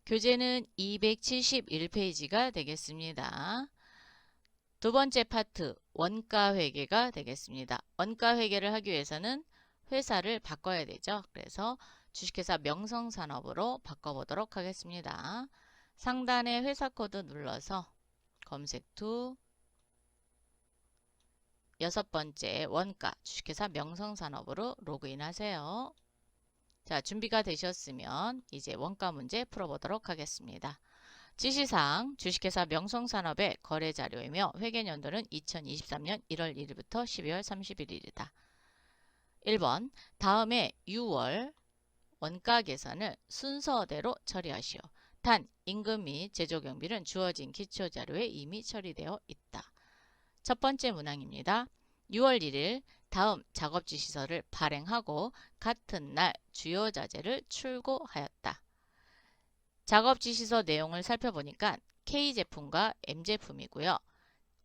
교재는 271페이지가 되겠습니다. 두 번째 파트 원가 회계가 되겠습니다. 원가 회계를 하기 위해서는 회사를 바꿔야 되죠. 그래서 주식회사 명성산업으로 바꿔보도록 하겠습니다. 상단에 회사 코드 눌러서 검색 투 여섯 번째 원가 주식회사 명성산업으로 로그인 하세요. 자, 준비가 되셨으면 이제 원가 문제 풀어보도록 하겠습니다. 지시사항 주식회사 명성산업의 거래자료이며 회계연도는 2023년 1월 1일부터 12월 31일이다. 1번 다음에 6월 원가 계산을 순서대로 처리하시오. 단 임금 및 제조경비는 주어진 기초자료에 이미 처리되어 있다. 첫 번째 문항입니다. 6월 1일 다음 작업지시서를 발행하고 같은 날 주요 자재를 출고하였다. 작업지시서 내용을 살펴보니까 K제품과 M제품이고요.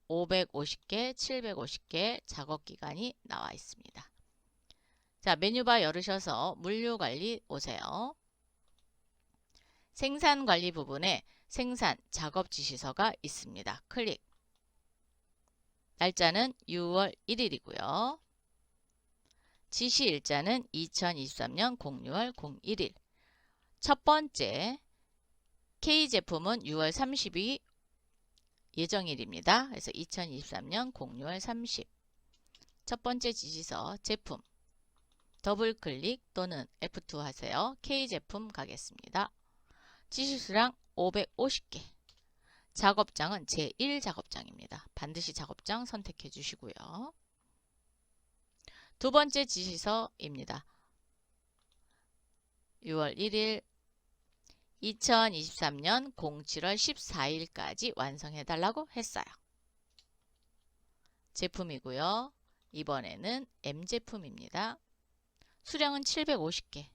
550개, 750개 작업기간이 나와 있습니다. 자, 메뉴바 열으셔서 물류관리 오세요. 생산관리 부분에 생산 작업지시서가 있습니다. 클릭. 날짜는 6월 1일이고요. 지시일자는 2023년 06월 01일. 첫 번째 K제품은 6월 30일 예정일입니다. 그래서 2023년 06월 30. 첫 번째 지시서 제품 더블클릭 또는 F2 하세요. K제품 가겠습니다. 지시수량 550개. 작업장은 제1작업장입니다. 반드시 작업장 선택해 주시고요. 두 번째 지시서입니다. 6월 1일 2023년 07월 14일까지 완성해 달라고 했어요. 제품이고요. 이번에는 M제품입니다. 수량은 750개.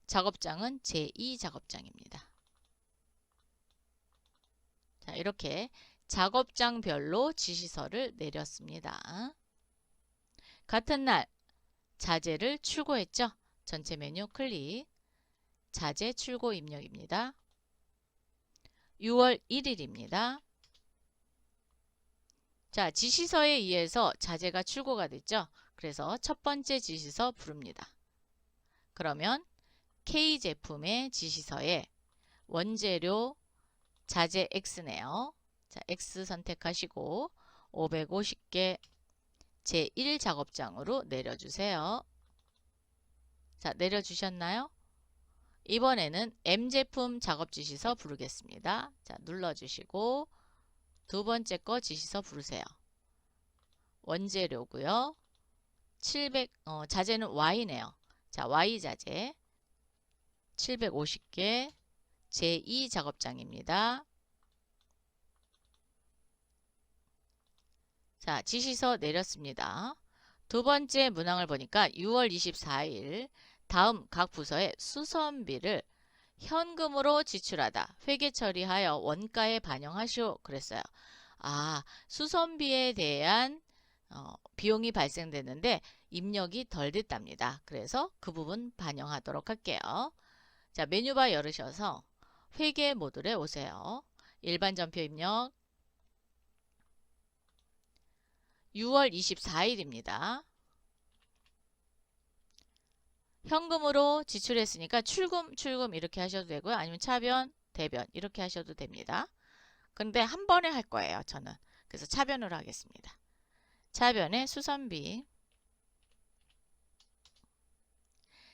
작업장은 제2작업장입니다. 자, 이렇게 작업장별로 지시서를 내렸습니다. 같은 날 자재를 출고했죠. 전체 메뉴 클릭. 자재 출고 입력입니다. 6월 1일입니다. 자, 지시서에 의해서 자재가 출고가 됐죠. 그래서 첫 번째 지시서 부릅니다. 그러면 K제품의 지시서에 원재료 자재 X네요. 자, X 선택하시고 550개 제1작업장으로 내려주세요. 자, 내려주셨나요? 이번에는 M제품 작업지시서 부르겠습니다. 자, 눌러주시고 두 번째 거 지시서 부르세요. 원재료고요. 자재는 Y네요. 자, Y자재 750개 제2작업장입니다. 자, 지시서 내렸습니다. 두 번째 문항을 보니까 6월 24일 다음 각 부서에 수선비를 현금으로 지출하다. 회계 처리하여 원가에 반영하시오. 그랬어요. 아, 수선비에 대한 비용이 발생됐는데 입력이 덜 됐답니다. 그래서 그 부분 반영하도록 할게요. 자, 메뉴바 열으셔서 회계 모듈에 오세요. 일반 전표 입력 6월 24일입니다. 현금으로 지출했으니까 출금 이렇게 하셔도 되고요. 아니면 차변, 대변 이렇게 하셔도 됩니다. 근데 한 번에 할 거예요. 저는. 그래서 차변으로 하겠습니다. 차변에 수선비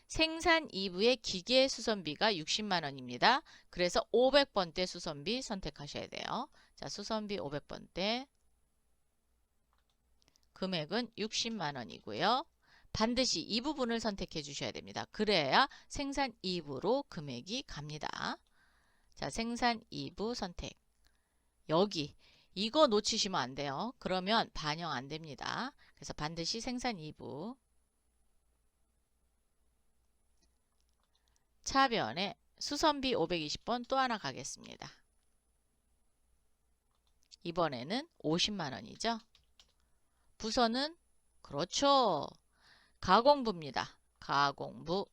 생산 2부의 기계 수선비가 60만원입니다. 그래서 500번대 수선비 선택하셔야 돼요. 자, 수선비 500번대 금액은 60만원이고요. 반드시 이 부분을 선택해 주셔야 됩니다. 그래야 생산 2부로 금액이 갑니다. 자, 생산 2부 선택. 여기 이거 놓치시면 안 돼요. 그러면 반영 안 됩니다. 그래서 반드시 생산 2부 차변에 수선비 520번 또 하나 가겠습니다. 이번에는 50만원이죠. 부서는 그렇죠. 가공부입니다. 가공부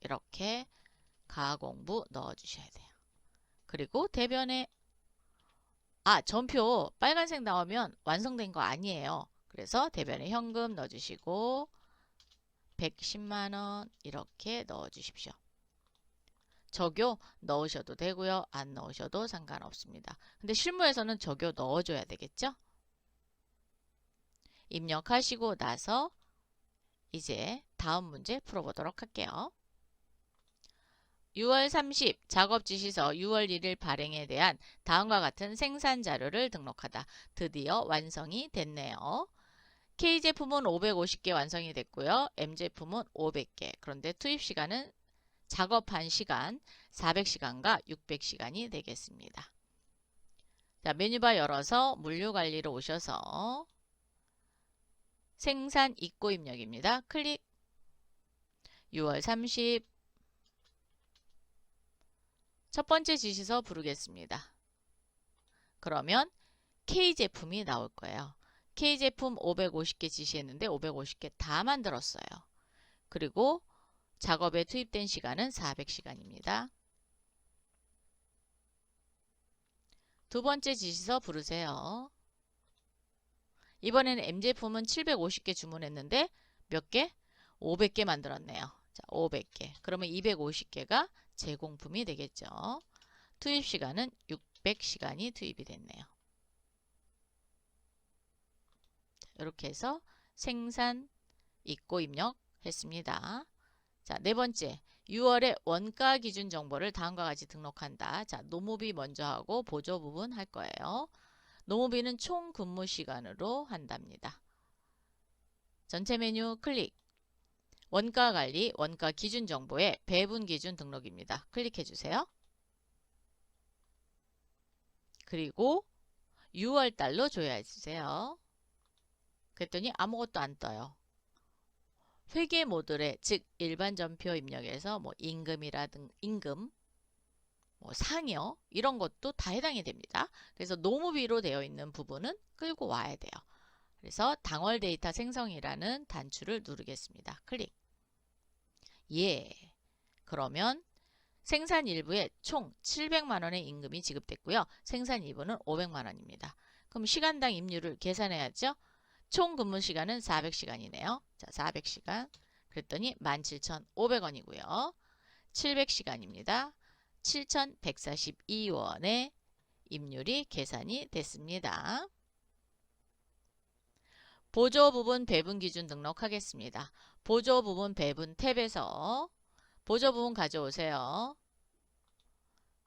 이렇게 가공부 넣어주셔야 돼요. 그리고 대변에 전표 빨간색 나오면 완성된 거 아니에요. 그래서 대변에 현금 넣어주시고 110만원 이렇게 넣어주십시오. 적요 넣으셔도 되고요. 안 넣으셔도 상관없습니다. 근데 실무에서는 적요 넣어줘야 되겠죠? 입력하시고 나서 이제 다음 문제 풀어보도록 할게요. 6월 30 작업 지시서 6월 1일 발행에 대한 다음과 같은 생산 자료를 등록하다. 드디어 완성이 됐네요. K제품은 550개 완성이 됐고요. M제품은 500개. 그런데 투입 시간은 작업한 시간 400시간과 600시간이 되겠습니다. 자, 메뉴바 열어서 물류관리로 오셔서 생산 입고 입력입니다. 클릭. 6월 30 첫 번째 지시서 부르겠습니다. 그러면 K제품이 나올 거예요. K제품 550개 지시했는데 550개 다 만들었어요. 그리고 작업에 투입된 시간은 400시간입니다. 두 번째 지시서 부르세요. 이번에는 M제품은 750개 주문했는데 몇 개? 500개 만들었네요. 자, 500개. 그러면 250개가 제공품이 되겠죠. 투입 시간은 600시간이 투입이 됐네요. 이렇게 해서 생산 입고 입력했습니다. 자, 네 번째. 6월에 원가 기준 정보를 다음과 같이 등록한다. 자, 노무비 먼저 하고 보조 부분 할 거예요. 노무비는 총 근무 시간으로 한답니다. 전체 메뉴 클릭. 원가 관리, 원가 기준 정보에 배분 기준 등록입니다. 클릭해 주세요. 그리고 6월 달로 조회해 주세요. 그랬더니 아무것도 안 떠요. 회계 모듈에 즉 일반 전표 입력에서 뭐 임금이라든 임금, 뭐 상여 이런 것도 다 해당이 됩니다. 그래서 노무비로 되어 있는 부분은 끌고 와야 돼요. 그래서 당월 데이터 생성이라는 단추를 누르겠습니다. 클릭. 예. 그러면 생산 1부에 총 700만원의 임금이 지급됐고요. 생산 2부는 500만원입니다. 그럼 시간당 임료를 계산해야죠. 총 근무 시간은 400시간이네요. 자, 400시간. 그랬더니 17,500원이고요. 700시간입니다. 7,142원의 임률이 계산이 됐습니다. 보조 부분 배분 기준 등록하겠습니다. 보조 부분 배분 탭에서 보조 부분 가져오세요.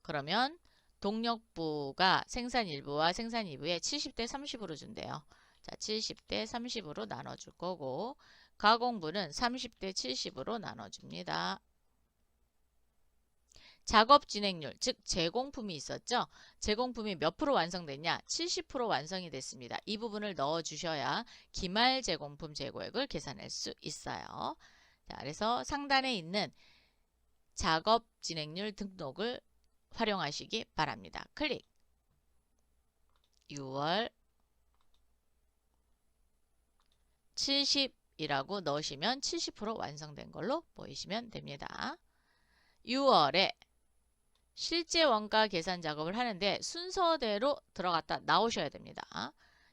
그러면 동력부가 생산 1부와 생산 2부에 70대 30으로 준대요. 자, 70대 30으로 나눠줄 거고 가공부는 30대 70으로 나눠줍니다. 작업 진행률, 즉 제공품이 있었죠. 제공품이 몇 프로 완성됐냐? 70% 완성이 됐습니다. 이 부분을 넣어주셔야 기말 제공품 재고액을 계산할 수 있어요. 자, 그래서 상단에 있는 작업 진행률 등록을 활용하시기 바랍니다. 클릭. 6월 70이라고 넣으시면 70% 완성된 걸로 보이시면 됩니다. 6월에 실제 원가 계산 작업을 하는데 순서대로 들어갔다 나오셔야 됩니다.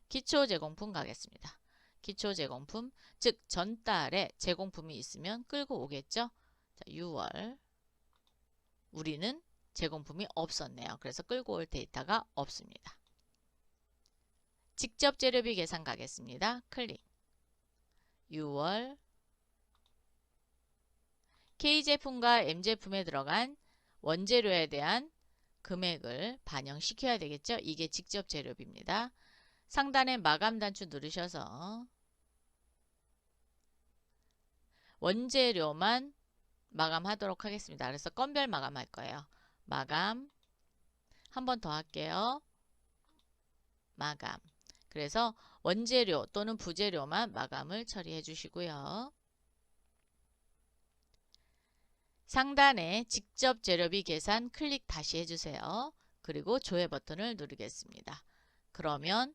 기초 제공품 가겠습니다. 기초 제공품, 즉 전달에 제공품이 있으면 끌고 오겠죠. 자, 6월 우리는 제공품이 없었네요. 그래서 끌고 올 데이터가 없습니다. 직접 재료비 계산 가겠습니다. 클릭. 6월 K제품과 M제품에 들어간 원재료에 대한 금액을 반영시켜야 되겠죠. 이게 직접 재료비입니다. 상단에 마감 단추 누르셔서 원재료만 마감하도록 하겠습니다. 그래서 건별 마감할 거예요. 마감 한 번 더 할게요. 마감. 그래서 원재료 또는 부재료만 마감을 처리해 주시고요. 상단에 직접 재료비 계산 클릭 다시 해주세요. 그리고 조회 버튼을 누르겠습니다. 그러면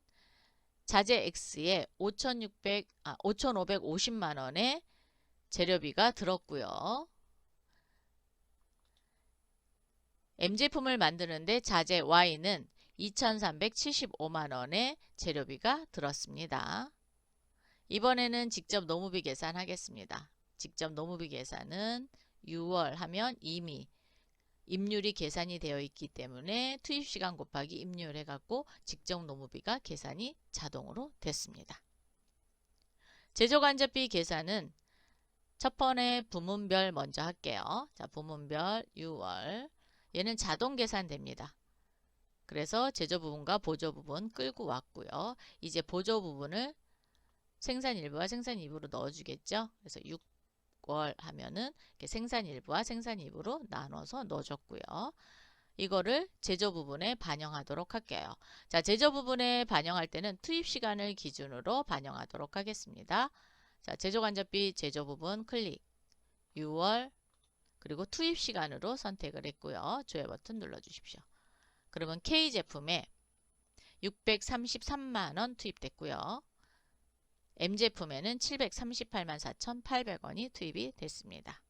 자재 X에 5,550만원의 재료비가 들었고요. M제품을 만드는데 자재 Y는 2,375만원의 재료비가 들었습니다. 이번에는 직접 노무비 계산하겠습니다. 직접 노무비 계산은 6월 하면 이미 임률이 계산이 되어 있기 때문에 투입시간 곱하기 임률 해갖고 직접 노무비가 계산이 자동으로 됐습니다. 제조간접비 계산은 첫 번에 부문별 먼저 할게요. 자, 부문별 6월. 얘는 자동 계산됩니다. 그래서 제조 부분과 보조 부분 끌고 왔고요. 이제 보조 부분을 생산 일부와 생산 2부로 넣어주겠죠. 그래서 6월 하면은 생산 일부와 생산 2부로 나눠서 넣어줬고요. 이거를 제조 부분에 반영하도록 할게요. 자, 제조 부분에 반영할 때는 투입 시간을 기준으로 반영하도록 하겠습니다. 자, 제조간접비 제조 부분 클릭 6월 그리고 투입 시간으로 선택을 했고요. 조회 버튼 눌러주십시오. 그러면 K제품에 633만원 투입됐고요. M제품에는 738만 4,800원이 투입이 됐습니다.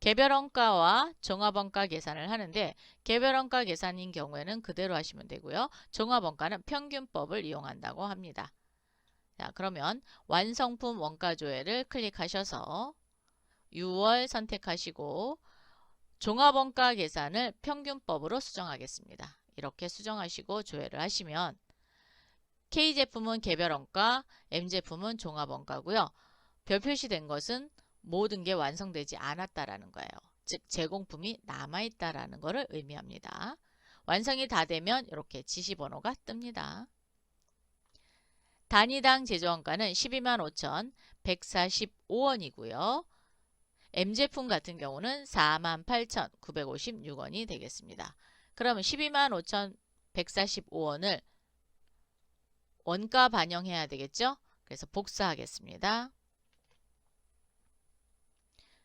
개별원가와 종합원가 계산을 하는데 개별원가 계산인 경우에는 그대로 하시면 되고요. 종합원가는 평균법을 이용한다고 합니다. 자, 그러면 완성품 원가조회를 클릭하셔서 6월 선택하시고 종합원가 계산을 평균법으로 수정하겠습니다. 이렇게 수정하시고 조회를 하시면 K제품은 개별원가, M제품은 종합원가고요. 별 표시된 것은 모든 게 완성되지 않았다라는 거예요. 즉 제공품이 남아있다라는 것을 의미합니다. 완성이 다 되면 이렇게 지시번호가 뜹니다. 단위당 제조원가는 125,145원이고요. M제품 같은 경우는 48,956원이 되겠습니다. 그러면 125,145원을 원가 반영해야 되겠죠? 그래서 복사하겠습니다.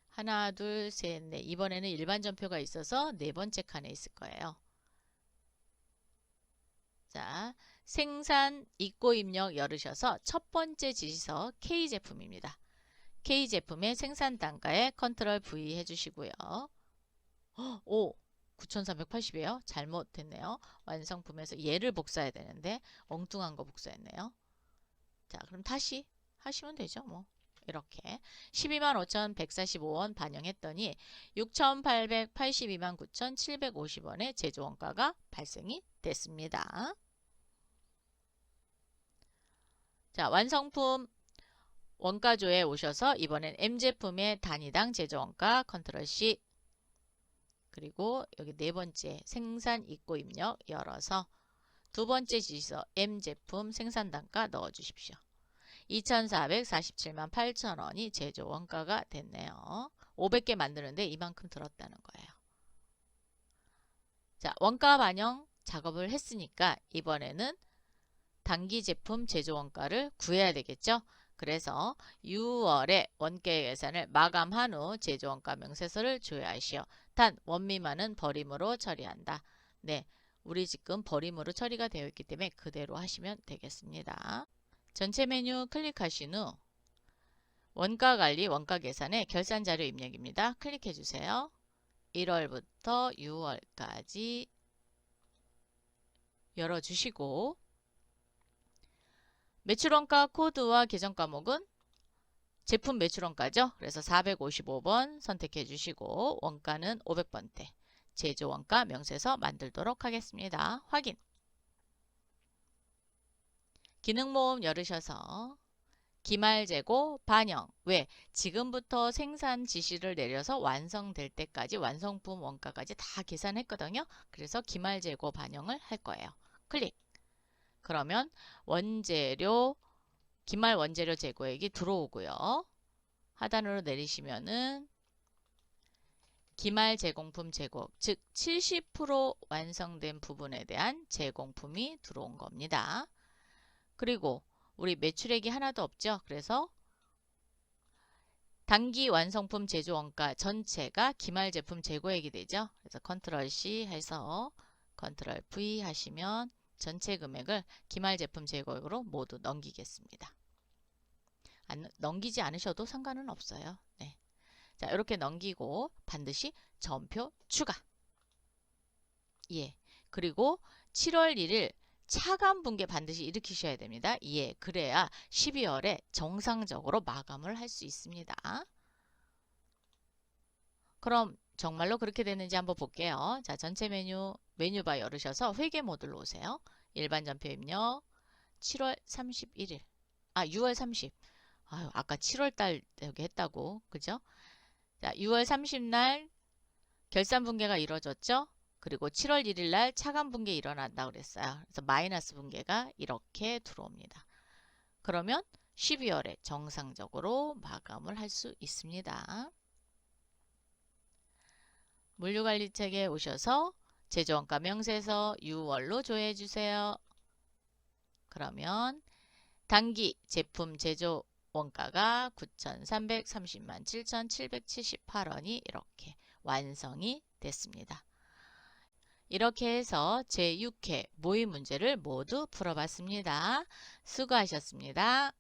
하나, 둘, 셋, 넷. 이번에는 일반 전표가 있어서 네 번째 칸에 있을 거예요. 자, 생산 입고 입력 열으셔서 첫 번째 지시서 K제품입니다. K제품의 생산 단가에 컨트롤 V 해주시고요. 오, 9,380이에요. 잘못됐네요. 완성품에서 얘를 복사해야 되는데 엉뚱한 거 복사했네요. 자, 그럼 다시 하시면 되죠. 뭐 이렇게 125,145원 반영했더니 6,882만 9,750원의 제조원가가 발생이 됐습니다. 자, 완성품 원가조에 오셔서 이번엔 M제품의 단위당 제조원가 컨트롤 C 그리고 여기 네 번째 생산 입고 입력 열어서 두 번째 지시서 M제품 생산단가 넣어주십시오. 2,447만 8천원이 제조 원가가 됐네요. 500개 만드는데 이만큼 들었다는 거예요. 자, 원가 반영 작업을 했으니까 이번에는 단기 제품 제조 원가를 구해야 되겠죠. 그래서 6월에 원가 계산을 마감한 후 제조 원가 명세서를 조회하시오. 단 원미만은 버림으로 처리한다. 네, 우리 지금 버림으로 처리가 되어 있기 때문에 그대로 하시면 되겠습니다. 전체 메뉴 클릭하신 후 원가관리, 원가계산의 결산자료 입력입니다. 클릭해 주세요. 1월부터 6월까지 열어주시고 매출원가 코드와 계정 과목은 제품 매출원가죠. 그래서 455번 선택해 주시고 원가는 500번대 제조원가 명세서 만들도록 하겠습니다. 확인. 기능 모음 열으셔서 기말재고 반영. 왜? 지금부터 생산 지시를 내려서 완성될 때까지 완성품 원가까지 다 계산했거든요. 그래서 기말재고 반영을 할 거예요. 클릭. 그러면 원재료 기말 원재료 재고액이 들어오고요. 하단으로 내리시면은 기말 제공품 재고, 즉 70% 완성된 부분에 대한 제공품이 들어온 겁니다. 그리고 우리 매출액이 하나도 없죠. 그래서 단기 완성품 제조 원가 전체가 기말 제품 재고액이 되죠. 그래서 컨트롤 C 해서 컨트롤 V 하시면 전체 금액을 기말 제품 재고액으로 모두 넘기겠습니다. 넘기지 않으셔도 상관은 없어요. 네. 자, 이렇게 넘기고 반드시 전표 추가. 예. 그리고 7월 1일 차감 분계 반드시 일으키셔야 됩니다. 예. 그래야 12월에 정상적으로 마감을 할 수 있습니다. 그럼 정말로 그렇게 되는지 한번 볼게요. 자, 전체 메뉴바 열으셔서 회계 모듈로 오세요. 일반 전표 입력 7월 31일. 6월 30. 아유, 아까 7월 달 여기 했다고. 그죠? 자, 6월 30날 결산 분계가 이루어졌죠? 그리고 7월 1일 날 차감 분계 일어난다 그랬어요. 그래서 마이너스 분계가 이렇게 들어옵니다. 그러면 12월에 정상적으로 마감을 할 수 있습니다. 물류관리책에 오셔서 제조원가 명세서 6월로 조회해 주세요. 그러면 단기 제품 제조 원가가 9,330만 7,778원이 이렇게 완성이 됐습니다. 이렇게 해서 제6회 모의 문제를 모두 풀어봤습니다. 수고하셨습니다.